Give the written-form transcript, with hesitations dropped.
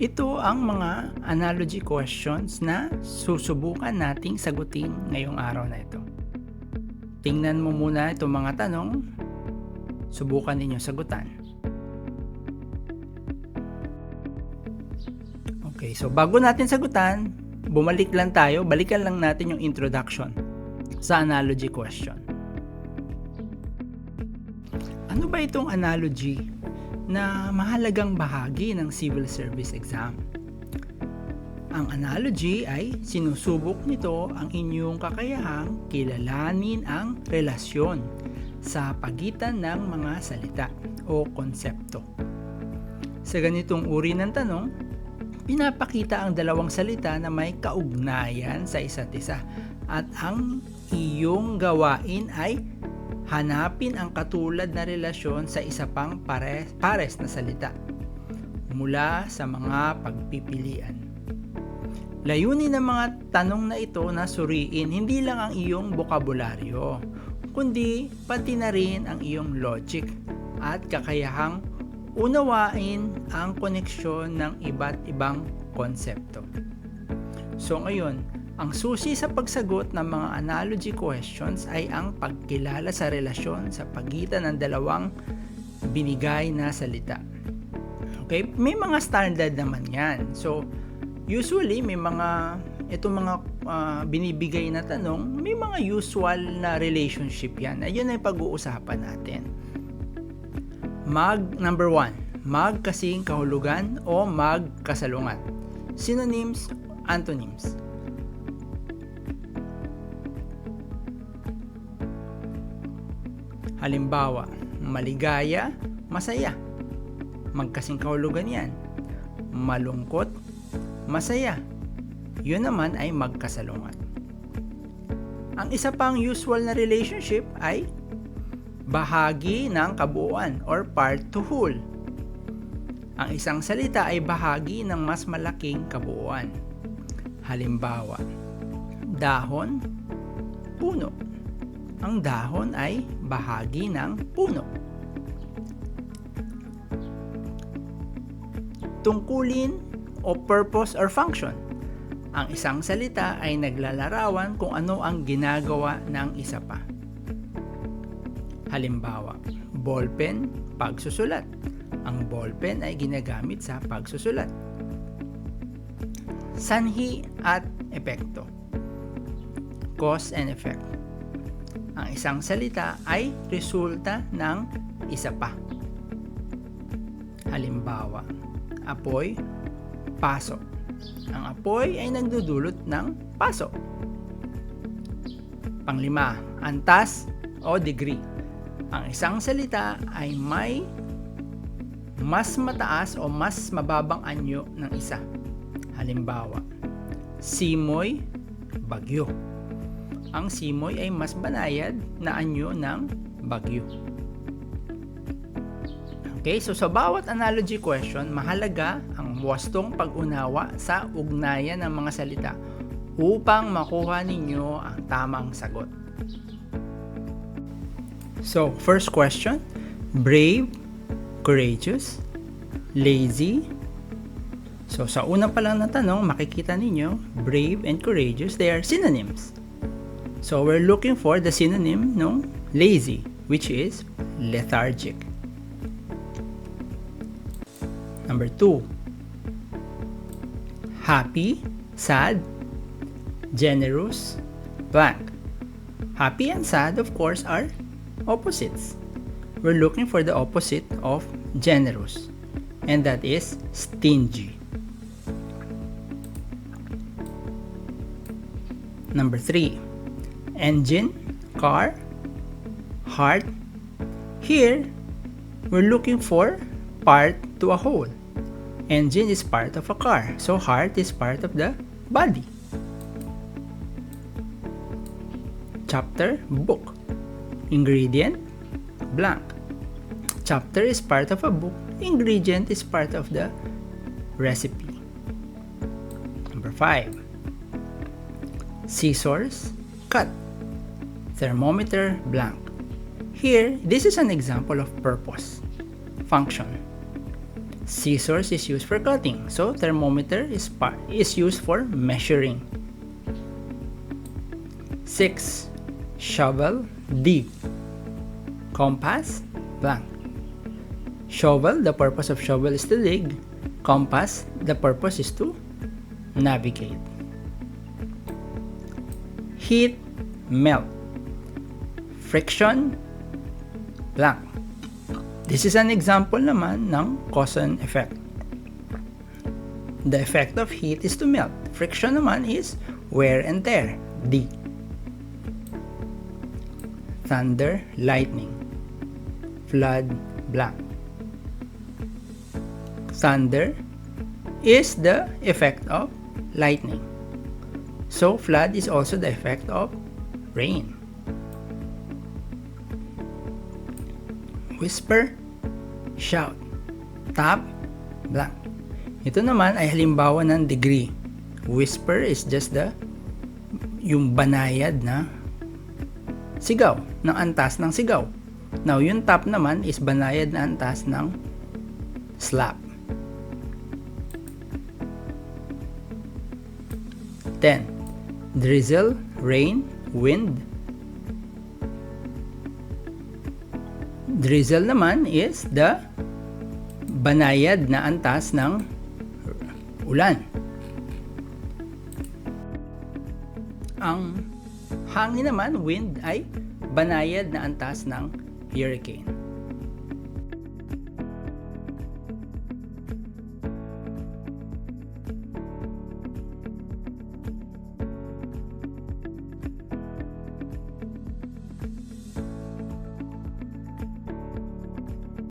Ito ang mga analogy questions na susubukan nating sagutin ngayong araw na ito. Tingnan mo muna itong mga tanong, subukan ninyo sagutan. Okay, so bago natin sagutan, balikan lang natin yung introduction sa analogy question. Ano ba itong analogy na mahalagang bahagi ng civil service exam? Ang analogy ay sinusubok nito ang inyong kakayahang kilalanin ang relasyon sa pagitan ng mga salita o konsepto. Sa ganitong uri ng tanong, pinapakita ang dalawang salita na may kaugnayan sa isa't isa at ang iyong gawain ay hanapin ang katulad na relasyon sa isa pang pares na salita mula sa mga pagpipilian. Layunin ng mga tanong na ito na suriin hindi lang ang iyong bokabularyo, kundi pati na rin ang iyong logic at kakayahang unawain ang koneksyon ng iba't ibang konsepto. So ngayon, ang susi sa pagsagot ng mga analogy questions ay ang pagkilala sa relasyon sa pagitan ng dalawang binigay na salita. Okay, may mga standard naman yan. So, usually may mga binibigay na tanong, may mga usual na relationship yan. Ayun ay pag-uusapan natin. Number 1, magkasing kahulugan o magkasalungat. Synonyms, antonyms. Halimbawa, maligaya, masaya. Magkasing kahulugan yan. Malungkot, masaya. Yun naman ay magkasalungat. Ang isa pang usual na relationship ay bahagi ng kabuuan or part to whole. Ang isang salita ay bahagi ng mas malaking kabuuan. Halimbawa, dahon, puno. Ang dahon ay bahagi ng puno. Tungkulin o purpose or function. Ang isang salita ay naglalarawan kung ano ang ginagawa ng isa pa. Halimbawa, ballpen, pagsusulat. Ang ballpen ay ginagamit sa pagsusulat. Sanhi at epekto. Cause and effect. Ang isang salita ay resulta ng isa pa. Halimbawa, apoy, pasok. Ang apoy ay nagdudulot ng pasok. Panglima, antas o degree. Ang isang salita ay may mas mataas o mas mababang anyo ng isa. Halimbawa, simoy, bagyo. Ang simoy ay mas banayad na anyo ng bagyo. Okay, so sa bawat analogy question, mahalaga ang wastong pag-unawa sa ugnayan ng mga salita upang makuha ninyo ang tamang sagot. So, first question, brave, courageous, lazy. So, sa una pa lang na tanong, makikita ninyo, brave and courageous, they are synonyms. So, we're looking for the synonym ng lazy, which is lethargic. Number 2, happy, sad, generous, blank. Happy and sad, of course, are opposites. We're looking for the opposite of generous, and that is stingy. Number 3, engine, car, heart. Here, we're looking for part to a whole. Engine is part of a car, so heart is part of the body. Chapter, book. Ingredient, blank. Chapter is part of a book. Ingredient is part of the recipe. Number 5, scissors, cut. Thermometer, blank. Here, this is an example of purpose, function. Scissors is used for cutting. So thermometer is used for measuring. 6. Shovel, dig. Compass, blank. Shovel, the purpose of shovel is to dig. Compass, the purpose is to navigate. Heat, melt. Friction, blank. This is an example naman ng cause and effect. The effect of heat is to melt. Friction naman is wear and tear, D. Thunder, lightning. Flood, blank. Thunder is the effect of lightning. So flood is also the effect of rain. Whisper, shout. Tap, blank. Ito naman ay halimbawa ng degree. Whisper is just yung banayad na sigaw, ng antas ng sigaw. Now, yung tap naman is banayad na antas ng slap. 10. Drizzle, rain, wind. Drizzle naman is the banayad na antas ng ulan. Ang hangin naman, wind, ay banayad na antas ng hurricane.